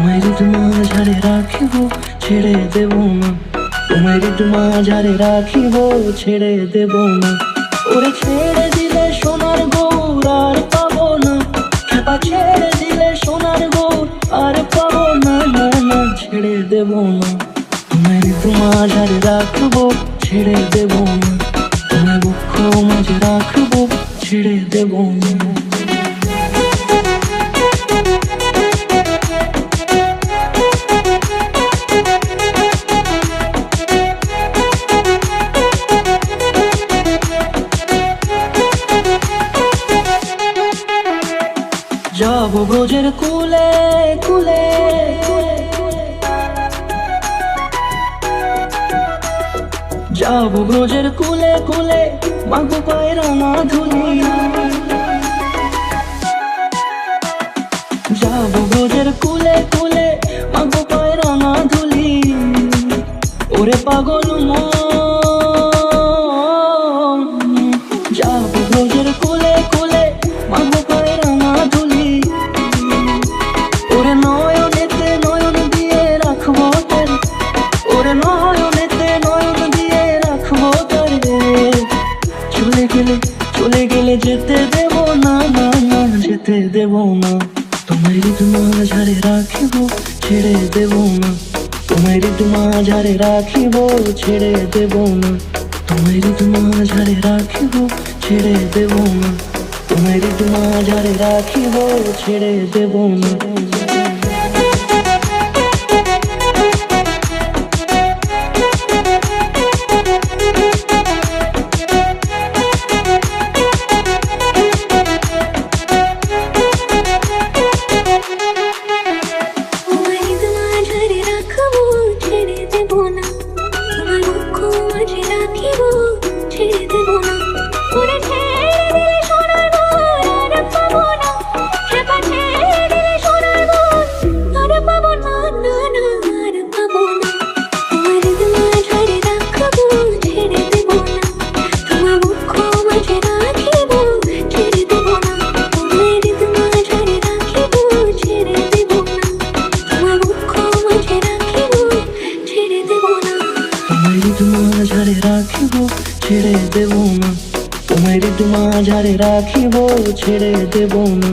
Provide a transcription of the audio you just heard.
তোমায় মাঝারে রাখিব, ছেড়ে দেব না। তোমায় মাঝারে রাখিব, ছেড়ে দেব না। ওরে ছেড়ে দিলে সোনার গৌর আর পাবো না, খেপা ছেড়ে দিলে সোনার গৌর আর পাবো না, না না ছেড়ে দেব না। তোমায় মাঝারে রাখবো, ছেড়ে দেব না। তোমায় বক্ষ মাঝে রাখবো, ছেড়ে দেব না। যাবো ব্রজের কুলে কুলে, যাবো ব্রজের কুলে কুলে, মাগো পায়ের ধুলি। যাবো ব্রজের কুলে কুলে, মাগো পায়ের ধুলি। ওরে পাগল মন, যাবো ব্রজের কুলে কুলে, মাগো পায়ের ধুলি। ওরে নয়নেতে নয়ন দিয়ে রাখবো তারে, ওরে নয়নেতে নয়ন দিয়ে রাখবো তারে। চলে গেলে চলে গেলে যেতে দেব না, না না যেতে দেব না। তোমায় মাঝারে রাখিব, ছেড়ে দেব না। তোমায় মাঝারে রাখিব, ছেড়ে দেব না। তোমায় মাঝারে রাখিব, ছেড়ে দেব না। তোমায় মাঝারে রাখিব, ছেড়ে দেব না। মাঝারে রাখিব, ছেড়ে দেব না। তোমায় মাঝারে রাখিব, ছেড়ে দেব না।